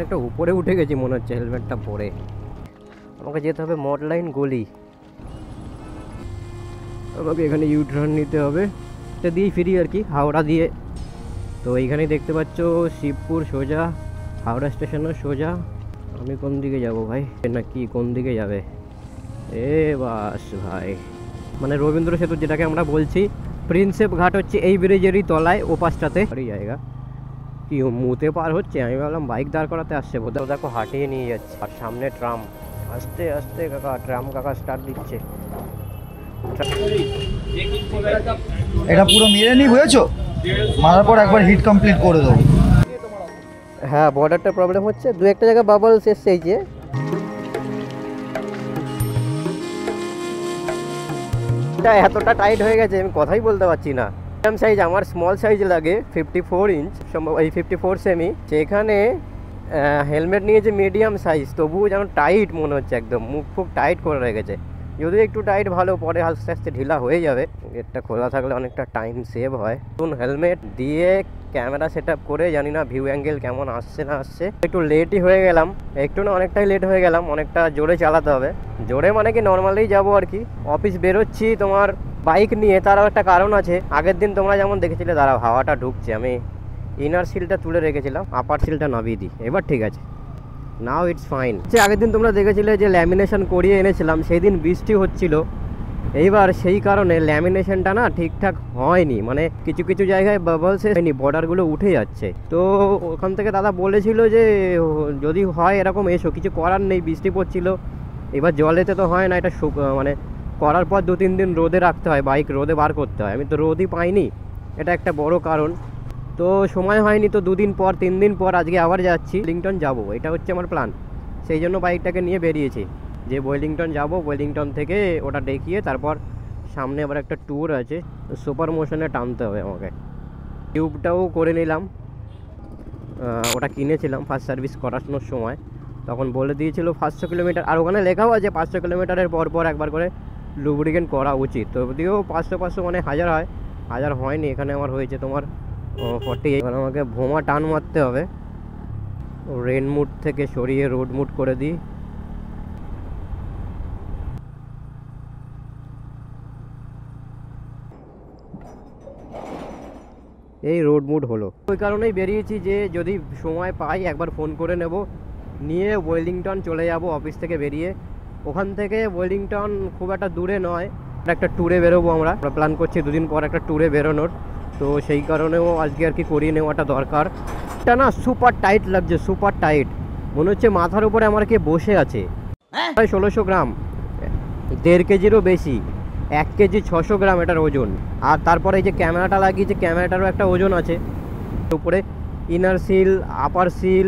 একটা উপরে উঠে গেছি মনে হচ্ছে হেলমেটটা পরে। আমাকে যেতে হবে মডলাইন গলি, আমাকে এখানে ইউটার্ন নিতে হবে, এটা দিয়েই ফিরি আর কি, হাওড়া দিয়ে। তো এইখানেই দেখতে পাচ্ছ শিবপুর সোজা, হাওড়া স্টেশনের সোজা। আমি কোন দিকে যাব ভাই, নাকি কোন দিকে যাবে? এ বাস ভাই, মানে রবীন্দ্র সেতু যেটাকে আমরা বলছি, প্রিন্সেপ ঘাট হচ্ছে এই ব্রিজেরই তলায়, ও পাশটাতে এই জায়গা। কি মুতে পার হচ্ছে, আমি ভাবলাম বাইক দাঁড় করাতে আসছে বোধহয়। দেখো হাঁটিয়ে নিয়ে যাচ্ছে, আর সামনে ট্রাম, আস্তে আস্তে কাকা ট্রাম কাকা স্টার্ট দিচ্ছে। এটা পুরো মেরে নি, বুঝেছো? মারার পর একবার হিট কমপ্লিট করে দেবো। হ্যাঁ বর্ডারটা প্রবলেম হচ্ছে, দু একটা জায়গায় বাবলস এসছে। এই যে এতটা টাইট হয়ে গেছে আমি কথাই বলতে পারছি না। মিডিয়াম সাইজ, আমার স্মল সাইজ লাগে 54 ইঞ্চ, এই 54 সেমি। সেখানে হেলমেট নিয়েছে মিডিয়াম সাইজ, তবুও যেন টাইট মনে হচ্ছে, একদম মুখ খুব টাইট করে রেখেছে। যদি একটু টাইট ভালো, পরে আস্তে আস্তে ঢিলা হয়ে যাবে। গেটটা খোলা থাকলে অনেকটা টাইম সেভ হয়। নতুন হেলমেট দিয়ে ক্যামেরা সেট আপ করে, জানি না ভিউ অ্যাঙ্গেল কেমন আসছে না আসছে। একটু লেটই হয়ে গেলাম, একটু না অনেকটাই লেট হয়ে গেলাম। অনেকটা জোরে চালাতে হবে, জোরে মানে কি নর্মালি যাবো আর কি। অফিস বেরোচ্ছি তোমার বাইক নিয়ে, তারও একটা কারণ আছে। আগের দিন তোমরা যেমন দেখেছিলে, দাঁড়াও হাওয়াটা ঢুকছে, আমি ইনার সিলটা তুলে রেখেছিলাম, আপার সিলটা নামিয়ে দিই, এবার ঠিক আছে, নাও ইটস ফাইন। আগের দিন তোমরা দেখেছিলে যে ল্যামিনেশন করিয়ে এনেছিলাম, সেই দিন বৃষ্টি হচ্ছিল। এইবার সেই কারণে ল্যামিনেশনটা না ঠিকঠাক হয়নি, মানে কিছু কিছু জায়গায় বাবলস হয়নি, বর্ডারগুলো উঠে যাচ্ছে। তো ওখান থেকে দাদা বলেছিল যে যদি হয় এরকম এসো, কিছু করার নেই, বৃষ্টি পড়ছিল। এবার জলেতে তো হয় না, এটা মানে করার পর 2-3 দিন রোদে রাখতে হয়, বাইক রোদে বার করতে হয়। আমি তো রোদই পাইনি, এটা একটা বড় কারণ। তো সময় হয়নি, তো 2 দিন পর 3 দিন পর আজকে আবার যাচ্ছি, ওয়েলিংটন যাব, এটা হচ্ছে আমার প্ল্যান। সেই জন্য বাইকটাকে নিয়ে বেরিয়েছি যে ওয়েলিংটন যাব, ওয়েলিংটন থেকে ওটা দেখিয়ে তারপর সামনে আবার একটা ট্যুর আছে, সুপার মোশনে টানতে হবে আমাকে। টিউবটাও করে নিলাম, ওটা কিনেছিলাম ফার্স্ট সার্ভিস করানোর সময়, তখন বলে দিয়েছিল 500 কিলোমিটার, আর ওখানে লেখাও আছে 500 কিলোমিটারের পর পর একবার করে লুব্রিকেন্ট করা উচিত। তো যদিও 500 মানে 1000 হয়, 1000 হয়নি, এখানে আমার হয়েছে তোমার 48। এবার আমাকে ভোমা টান মারতে হবে, রেন মুড থেকে সরিয়ে রোড মুড করে দিই। এই রোড মুড হলো, ওই কারণেই বেরিয়েছি যে যদি সময় পাই একবার ফোন করে নেব, নিয়ে ওয়েলিংটন চলে যাব অফিস থেকে বেরিয়ে। ওখান থেকে ওয়েলিংটন খুব একটা দূরে নয়, একটা ট্যুরে বেরোবো, আমরা প্ল্যান করছি 2 দিন পর একটা ট্যুরে বেরোনোর। তো সেই কারণেও আজকে আর কি করিয়ে নেওয়াটা দরকার। এটা না সুপার টাইট লাগছে, সুপার টাইট, মনে হচ্ছে মাথার উপরে আমার কে বসে আছে। প্রায় 1600 গ্রাম, 1.5 কেজিরও বেশি, 1 কেজি 600 গ্রাম এটার ওজন। আর তারপরে এই যে ক্যামেরাটা লাগিয়েছে, ক্যামেরাটারও একটা ওজন আছে। উপরে ইনার সিল, আপার সিল,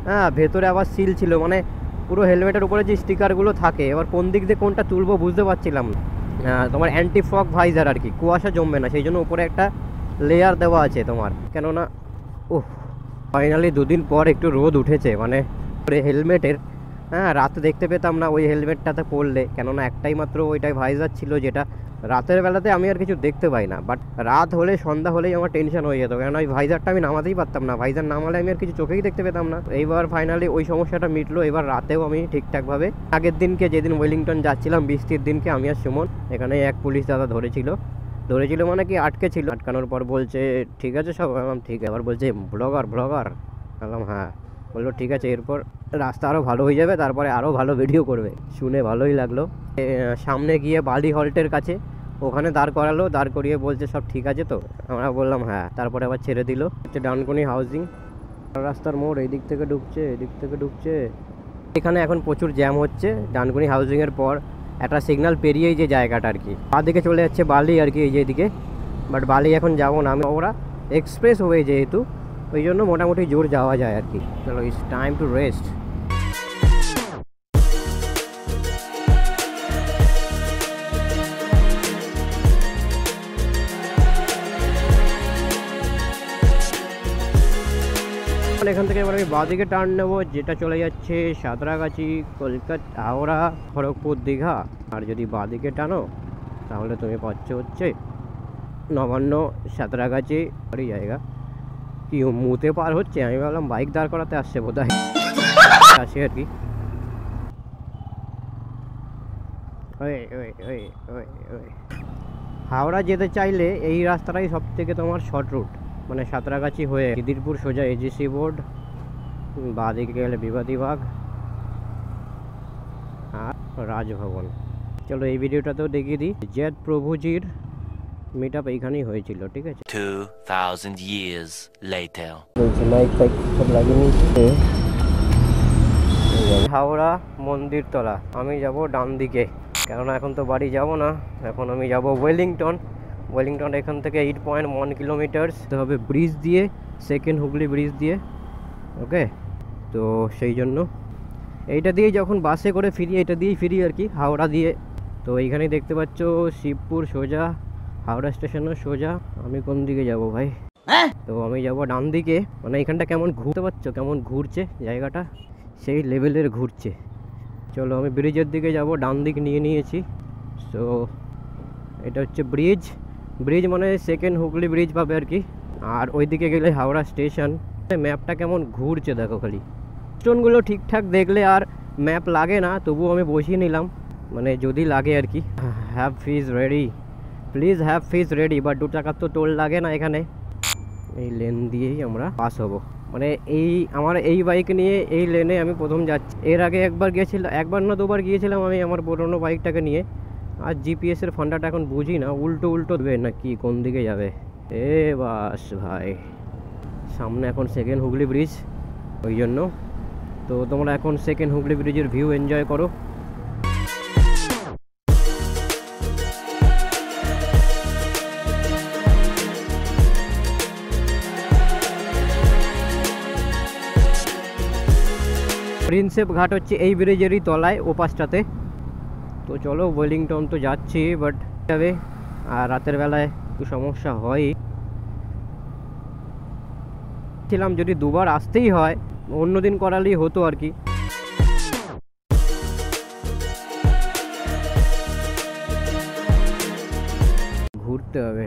হ্যাঁ ভেতরে আবার সিল ছিল, মানে পুরো হেলমেটের উপরে যে স্টিকারগুলো থাকে, এবার কোন দিক দিয়ে কোনটা তুলবো বুঝতে পারছিলাম না। তোমার অ্যান্টি ফগ ভাইজার আর কি, কুয়াশা জমবে না সেই জন্য উপরে একটা লেয়ার দেওয়া আছে তোমার, কেননা ফাইনালি 2 দিন পর একটু রোদ উঠেছে, মানে হেলমেটের। হ্যাঁ রাতে দেখতে পেতাম না ওই হেলমেটটাতে পড়লে, কেননা একটাই মাত্র ওইটাই ভাইজার ছিল, যেটা রাতের বেলাতে আমি আর কিছু দেখতে পাই না। বাট রাত হলে, সন্ধ্যা হলেই আমার টেনশন হয়ে যেত, কেননা ওই ভাইজারটা আমি নামাতেই পারতাম না, ভাইজার নামালে আমি আর কিছু চোখেই দেখতে পেতাম না। এইবার ফাইনালি ওই সমস্যাটা মিটলো, এবার রাতেও আমি ঠিকঠাকভাবে, আগের দিনকে যেদিন ওয়েলিংটন যাচ্ছিলাম বৃষ্টির দিনকে, আমি আর সুমন, এখানে এক পুলিশ দাদা ধরেছিল মানে কি আটকে ছিল, আটকানোর পর বলছে ঠিক আছে সব, বললাম ঠিক আছে। আবার বলছে ব্লগার বললাম হ্যাঁ। বললো ঠিক আছে, এরপর রাস্তা আরও ভালো হয়ে যাবে, তারপরে আরও ভালো ভিডিও করবে। শুনে ভালোই লাগলো। সামনে গিয়ে বালি হল্টের কাছে ওখানে দাঁড় করালো, দাঁড় করিয়ে বলছে সব ঠিক আছে তো, আমরা বললাম হ্যাঁ। তারপরে আবার ছেড়ে দিল, হচ্ছে ডানকুনি হাউজিং রাস্তার মোড়, এই দিক থেকে ঢুকছে। এখানে এখন প্রচুর জ্যাম হচ্ছে, ডানকুনি হাউজিংয়ের পর একটা সিগন্যাল পেরিয়েই যে জায়গাটা আর কি, বাঁদিকে চলে যাচ্ছে বালি আর কি, এই যে এদিকে। বাট বালি এখন যাবো না আমি, ওরা এক্সপ্রেস ওয়ে যেহেতু, ওই জন্য মোটামুটি জোর যাওয়া যায় আর কি। চলো ইটস টাইম টু রেস্ট। এখান থেকে এবার আমি বাঁদিকে টার্ন নেবো, যেটা চলে যাচ্ছে সাঁতরাগাছি, কলকাতা, হাওড়া, খড়গপুর, দীঘা। আর যদি বাঁদিকে টানো তাহলে তুমি পাচ্ছ হচ্ছে নবান্ন, সাঁতরাগাছি, ওই জায়গা। কি মুতে পার হচ্ছে, আমি ভাবলাম বাইক দাঁড় করাতে আসছে বোধহয়। আসি আর কি। হাওড়া যেতে চাইলে এই রাস্তাটাই সব থেকে তোমার শর্ট রুট, মানে সাঁতরাগাছি হয়ে খিদিরপুর সোজা এজিসি বোর্ড, বাঁদিকে গেলে বিবাদীবাগ আর রাজভবন। চলো এই ভিডিওটাতেও দেখিয়ে দিই, জেদ প্রভুজির মিট আপ এইখানেই হয়েছিল, ঠিক আছে। 2000 years later. লাইক ফাইক সব লাগিয়ে নিয়েছে। হাওড়া মন্দিরতলা, আমি যাব ডান দিকে, কেননা এখন তো বাড়ি যাব না, এখন আমি যাব ওয়েলিংটন। ওয়েলিংটন এখান থেকে 8.1 কিলোমিটার্স হবে ব্রিজ দিয়ে, সেকেন্ড হুগলি ব্রিজ দিয়ে, ওকে। তো সেই জন্য এইটা দিয়েই যখন বাসে করে ফিরি, এটা দিয়েই ফিরি আর কি, হাওড়া দিয়ে। তো এইখানেই দেখতে পাচ্ছ শিবপুর সোজা, হাওড়া স্টেশনের সোজা। আমি কোন দিকে যাব ভাই? তো আমি যাব ডান দিকে, মানে এখানটা কেমন ঘুরতে পারছো, কেমন ঘুরছে জায়গাটা, সেই লেভেলের ঘুরছে। চলো আমি ব্রিজের দিকে যাব, ডান দিক নিয়ে নিয়েছি। সো এটা হচ্ছে ব্রিজ, ব্রিজ মানে সেকেন্ড হুগলি ব্রিজ পাবে আর কি। আর ওই দিকে গেলে হাওড়া স্টেশন। ম্যাপটা কেমন ঘুরছে দেখো খালি, স্টোনগুলো ঠিকঠাক দেখলে আর ম্যাপ লাগে না, তবুও আমি বসিয়ে নিলাম, মানে যদি লাগে আর কি। Have fees ready, please have fees ready, but 2 টাকার তো টোল লাগে না এখানে। এই লেন দিয়েই আমরা পাস হব, মানে এই আমার এই বাইক নিয়ে এই লেনে আমি প্রথম যাচ্ছি। এর আগে একবার গিয়েছিলাম, একবার না দুবার গিয়েছিলাম আমি আমার পুরোনো বাইকটাকে নিয়ে। আর জিপিএসের ফান্ডাটা এখন বুঝি না, উল্টো উল্টো দেবে না কি, কোন দিকে যাবে। এ বাস ভাই, সামনে এখন সেকেন্ড হুগলি ব্রিজ, ওই জন্য। তো তোমরা এখন সেকেন্ড হুগলি ব্রিজের ভিউ এনজয় করো। প্রিন্সেপ ঘাট হচ্ছে এই ব্রিজেরই তলায়, ও পাশটাতে। তো চলো ওয়েলিংটন তো যাচ্ছি, বাট যাবে আর রাতের বেলায় একটু সমস্যা হয়। ছিলাম যদি দুবার আসতেই হয়, অন্য দিন করালেই হতো আর কি। ঘুরতে হবে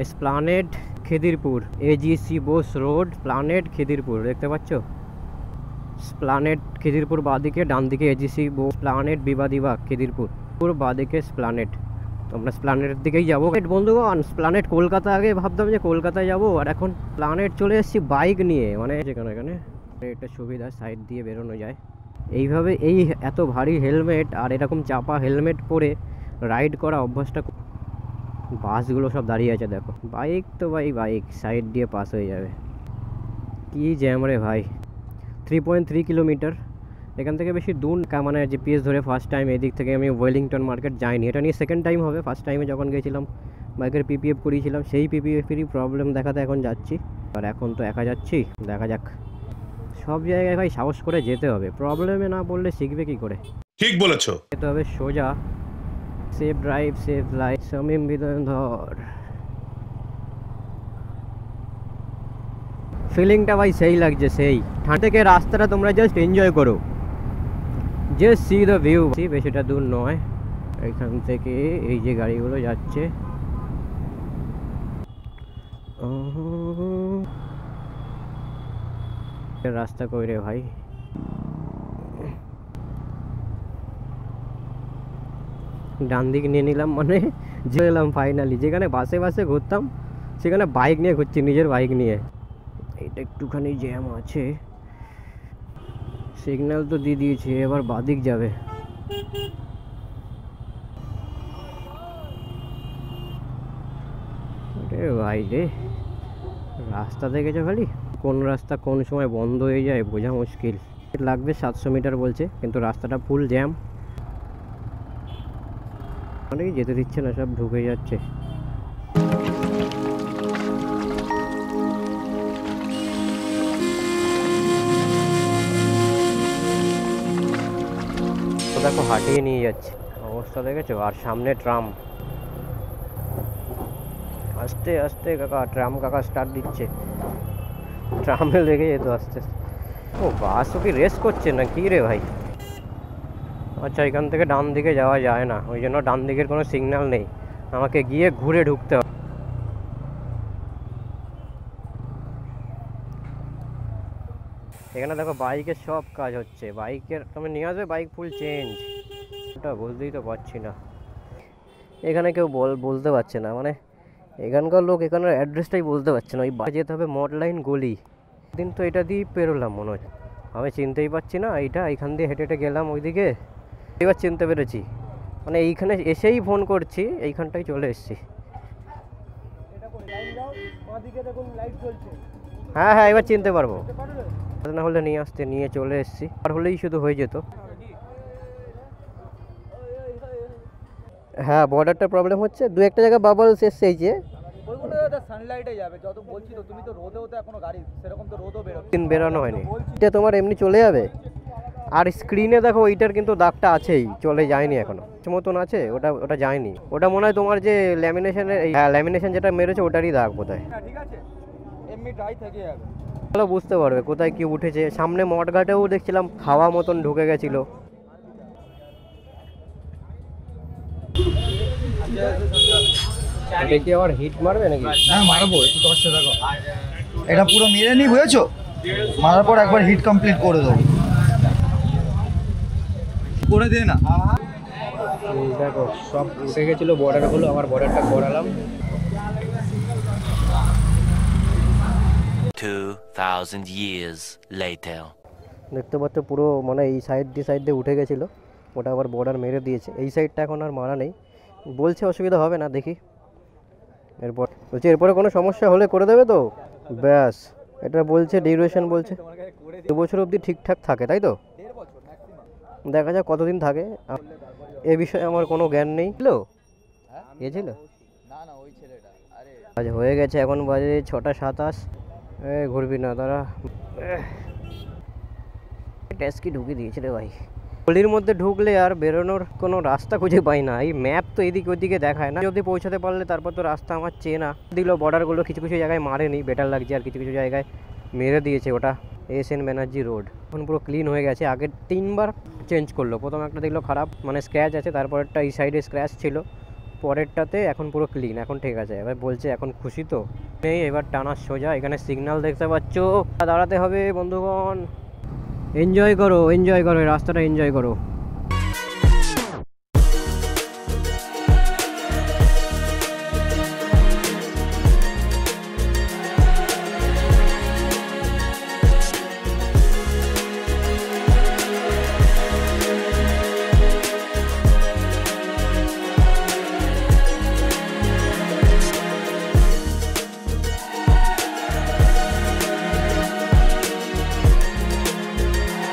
এসপ্লানেড খিদিরপুর, এজিসি বোস রোড, প্লানেড খিদিরপুর, দেখতে পাচ্ছ স্প্লানেড খিদিরপুর বাঁদিকে, ডান দিকে এজিসি বোস, প্লানেড বিবাদীবাগ খিদিরপুর, বাঁদিকে স্প্লানেড। তো আমরা স্প্লানেডের দিকেই যাবো বন্ধুগণ। স্প্লানেড কলকাতা, আগে ভাবতাম যে কলকাতায় যাবো, আর এখন প্লানেড চলে এসেছি বাইক নিয়ে, মানে যেখানে এখানে এটা সুবিধা, সাইড দিয়ে বেরোনো যায় এইভাবে। এই এত ভারী হেলমেট আর এরকম চাপা হেলমেট পরে রাইড করা অভ্যাসটা। বাসগুলো সব দাঁড়িয়ে আছে দেখো, বাইক তো ভাই বাইক সাইড দিয়ে পাস হয়ে যাবে। কি জ্যাম রে ভাই। 3.3 কিলোমিটার, এখান থেকে বেশি দূর, মানে জিপিএস ধরে ফার্স্ট টাইম এদিক থেকে আমি ওয়েলিংটন মার্কেট যাইনি। এটা নিয়ে সেকেন্ড টাইম হবে, ফার্স্ট টাইমে যখন গেছিলাম বাইকের পিপিএফ করিয়েছিলাম, সেই পিপিএফেরই প্রবলেম দেখাতে এখন যাচ্ছি। আর এখন তো একা যাচ্ছি, দেখা যাক। সব জায়গায় ভাই সাহস করে যেতে হবে, প্রবলেমে না পড়লে শিখবে কি করে। ঠিক বলেছো। যেতে হবে সোজা, safe drive safe life, Shamim Bidhandhar. ফিলিংটা ভাই সেই লাগছে, সেই ঠান্ডা থেকে রাস্তাটা তোমরা জাস্ট এনজয় করো, জাস্ট সি দ্য ভিউ। বেশিটা দূর নয় এখান থেকে, এই যে গাড়িগুলো যাচ্ছে। রাস্তা কই রে ভাই, ডান দিক নিয়ে নিলাম, মানে গেলাম ফাইনালি। যেখানে বাসে বাসে ঘুরতাম সেখানে বাইক নিয়ে ঘুরছি, নিজের বাইক নিয়ে। এটা একটুখানি জ্যাম আছে, সিগন্যাল তো দিয়ে দিয়েছে, এবার বাদিক যাবে। ভাই রে, রাস্তা দেখেছো খালি, কোন রাস্তা কোন সময় বন্ধ হয়ে যায় বোঝা মুশকিল। লাগবে 700 মিটার বলছে, কিন্তু রাস্তাটা ফুল জ্যাম, অনেকে যেতে দিচ্ছে না, সব ঢুকে যাচ্ছে। দেখো হাঁটিয়ে নিয়ে যাচ্ছে, অবস্থা দেখেছো। আর সামনে ট্রাম, আস্তে আস্তে কাকা, ট্রাম কাকা স্টার্ট দিচ্ছে, ট্রামে লেগে যেত আস্তে। ও বাসও কি রেস করছে না কি রে ভাই? আচ্ছা, এখান থেকে ডান দিকে যাওয়া যায় না, ওই জন্য ডান দিকের কোনো সিগন্যাল নেই, আমাকে গিয়ে ঘুরে ঢুকতে হবে। এখানে দেখো বাইকের সব কাজ হচ্ছে, বাইকের তুমি নিয়ে আসবে, বাইক ফুল চেঞ্জ। ওটা বুঝতেই তো পারছি না, এখানে কেউ বলতে পারছে না, মানে এখানকার লোক এখানের অ্যাড্রেসটাই বলতে পারছে না। ওই যেতে হবে মডলাইন গলি, দিন তো এটা দিয়ে পেরোলাম মনে হয়, আমি চিনতেই পারছি না। এইখান দিয়ে হেঁটে হেঁটে গেলাম ওইদিকে, এবার চিনতে পেরেছি, মানে এইখানে এসেই ফোন করছি, এইখানটায় চলে এসেছি। হ্যাঁ হ্যাঁ, এবার চিনতে পারবো, না হলে নিয়ে চলে এসেছি, আর হলেই শুধু হয়ে যেত। হ্যাঁ, বর্ডারটা প্রবলেম হচ্ছে, দু একটা জায়গায় বাবলস এসছে, এই যে ওইগুলো তো সানলাইটে যাবে, যত বলছি তো, তুমি তো রোদেও তো এখনো গাড়ি সেরকম তো রোদও দিন বেরোনো হয়নি, এটা তোমার এমনি চলে যাবে। আর স্ক্রিনে দেখো ওইটার কিন্তু দাগটা আছেই, চলে যায়নি এখনো, মতন আছে, ওটা যায়নি। ওটা মনে হয় তোমার যে ল্যামিনেশনের, ল্যামিনেশন যেটা মেরেছে ওটারই দাগ বোধহয়। ঠিক আছে, এমনি ড্রাই থেকে যাবে, ভালো বুঝতে পারবে কোথায় কি উঠেছে। সামনে মঠঘাটেও দেখছিলাম হাওয়া মতন ঢুকে গেছিল। এটা কি আবার হিট মারবে নাকি? হ্যাঁ মারবো, একটু কষ্ট দেখো, এটা পুরো মেরে নি, বুঝেছো? মারার পর একবার হিট কমপ্লিট করে দেবো, করে দে না। দেখো সব উঠে গেছিলো বর্ডারগুলো, আবার বর্ডারটা করালাম। 2000 years later. দেখতে পাচ্ছ পুরো মানে এই সাইড দিয়ে উঠে গেছিলো, ওটা আবার বর্ডার মেরে দিয়েছে। এই সাইডটা এখন আর মারা নেই, বলছে অসুবিধা হবে না, দেখি। বলছে এরপরে কোনো সমস্যা হলে করে দেবে তো, ব্যাস। এটা বলছে ডিউরেশন, বলছে 2 বছর অবধি ঠিকঠাক থাকে, তাই তো? দেখা যাক কতদিন থাকে, এ বিষয়ে আমার কোনো জ্ঞান নেই। ছিল গেছিল না ওই ছেলেটা, আরে আজ হয়ে গেছে, এখন বাজে 6টা 27। ঘুরবি না তারা, ট্যাক্সি ঢুকিয়ে দিয়েছে রে ভাই। গলির মধ্যে ঢুকলে আর বেরোনোর কোনো রাস্তা খুঁজে পাই না, এই ম্যাপ তো এদিকে ওদিকে দেখায় না। যদি পৌঁছাতে পারলে তারপর তো রাস্তা আমার চেনা দিল। বর্ডারগুলো কিছু কিছু জায়গায় মারেনি, বেটার লাগছে, আর কিছু কিছু জায়গায় মেরে দিয়েছে। ওটা SN ব্যানার্জি রোড, এখন পুরো ক্লিন হয়ে গেছে। আগে 3বার চেঞ্জ করলো, প্রথম একটা দেখলো খারাপ, মানে স্ক্র্যাচ আছে, তারপরেরটা এই সাইডে স্ক্র্যাচ ছিল, পরেরটাতে এখন পুরো ক্লিন, এখন ঠিক আছে। এবার বলছে এখন খুশি তো নেই, এবার টানার সোজা। এখানে সিগন্যাল দেখতে পাচ্ছ, দাঁড়াতে হবে বন্ধুগণ। এনজয় করো, এই রাস্তাটা এনজয় করো।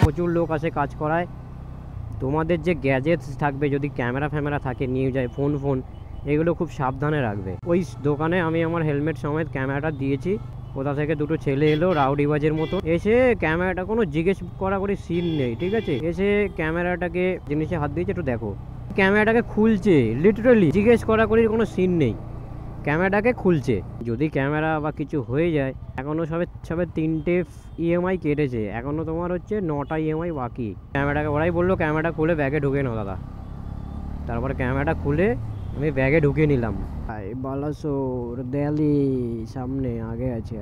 প্রচুর লোক আসে কাজ করায়। তোমাদের যে গ্যাজেটস থাকবে, যদি ক্যামেরা ফ্যামেরা থাকে, নিয়ে যায় ফোন, এগুলো খুব সাবধানে রাখবে। ওই দোকানে আমি আমার হেলমেট সমেত ক্যামেরাটা দিয়েছি, কোথা থেকে দুটো ছেলে এলো রাউডিবাজের মতো, এসে ক্যামেরাটা কোনো জিজ্ঞেস করি সিন নেই, ঠিক আছে, এসে ক্যামেরাটাকে জিনিসে হাত দিয়েছে, একটু দেখো, ক্যামেরাটাকে খুলছে, লিটারালি জিজ্ঞেস করার কোনো সিন নেই, ক্যামেরাটাকে খুলছে। যদি ক্যামেরা বা কিছু হয়ে যায়, এখনও সবে 3টে EMI কেটেছে, এখনও তোমার হচ্ছে 9টা EMI বাকি। ক্যামেরাটাকে ওরাই বললো ক্যামেরাটা খুলে ব্যাগে ঢুকে নাও দাদা, তারপরে ক্যামেরাটা খুলে আমি ব্যাগে ঢুকিয়ে নিলাম। বালাসোর দিল্লি সামনে আগে আছে,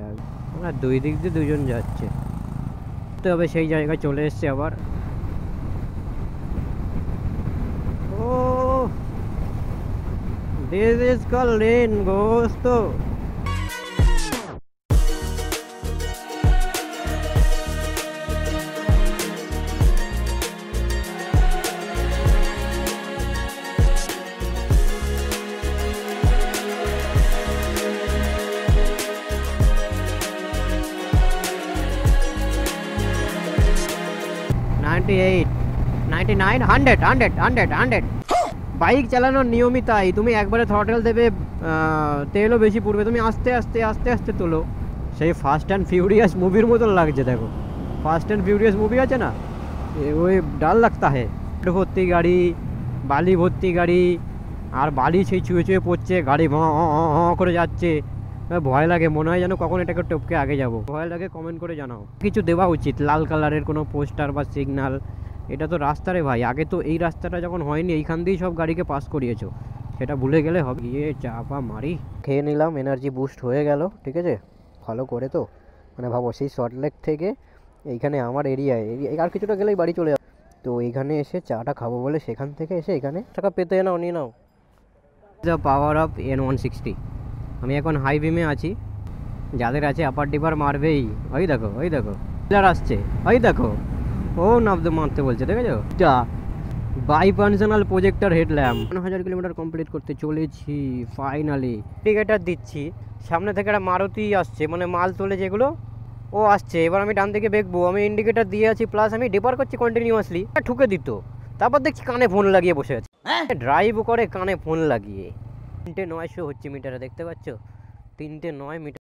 আমরা দুই দিক দিয়ে দুজন যাচ্ছে, তবে সেই জায়গায় চলে এসছে আবার। ও this is called rain ghost. Bike চালানোর নিয়মই তাই, তুমি একবারে থ্রটেল দেবে, তেলও বেশি পড়বে, তুমি আস্তে আস্তে তোলো। সেই ফাস্ট অ্যান্ড ফিউরিয়াস মুভির মতন লাগছে, দেখো ফাস্ট অ্যান্ড ফিউরিয়াস মুভি আছে না, ওই ডাল লাগতা হে, ভর্তি গাড়ি, বালি ভর্তি গাড়ি, আর বালি সেই ছুঁয়ে পড়ছে, গাড়ি করে যাচ্ছে, ভয় লাগে, মনে হয় যেন কখন এটাকে টপকে আগে যাব, ভয় লাগে। কমেন্ট করে জানাও, কিছু দেওয়া উচিত, লাল কালারের কোনো পোস্টার বা সিগন্যাল। এটা তো রাস্তা রে ভাই, আগে তো এই রাস্তাটা যখন হয়নি এইখান দিয়েই সব গাড়িকে পাস করিয়েছো, সেটা ভুলে গেলে হবে। গিয়ে চাপা মারি, খেয়ে নিলাম, এনার্জি বুস্ট হয়ে গেল, ঠিক আছে, ভালো করে। তো মানে ভাবো সেই সল্টলেক থেকে এইখানে আমার এরিয়ায় আর কিছুটা গেলেই বাড়ি চলে যাবে। তো এইখানে এসে চাটা খাবো বলে সেখান থেকে এসে এখানে টাকা পেতে নাও, নিয়ে নাও। The power of N160। আমি এখন হাই বিমে আছি, যাদের আছে আপার ডিপার মারবেই। ওই দেখো পিলার আসছে, ওই দেখো ও নামতে মারতে বলছে, দেখেছো? Bi functional projector headlamp. 1000 kilometre complete করতে চলেছি ফাইনালি। ইন্ডিকেটার দিচ্ছি, সামনে থেকে একটা মারুতি আসছে, মানে মাল তোলে যেগুলো, ও আসছে। এবার আমি ডান দিকে দেখবো, আমি ইন্ডিকেটার দিয়ে আছি, প্লাস আমি ডিপার করছি কন্টিনিউয়াসলি। ঠুকে দিত, তারপর দেখছি কানে ফোন লাগিয়ে বসে আছে, ড্রাইভ করে কানে ফোন লাগিয়ে। 3:09 হচ্ছে মিটারে, দেখতে পাচ্ছ? 3:09 মিটার।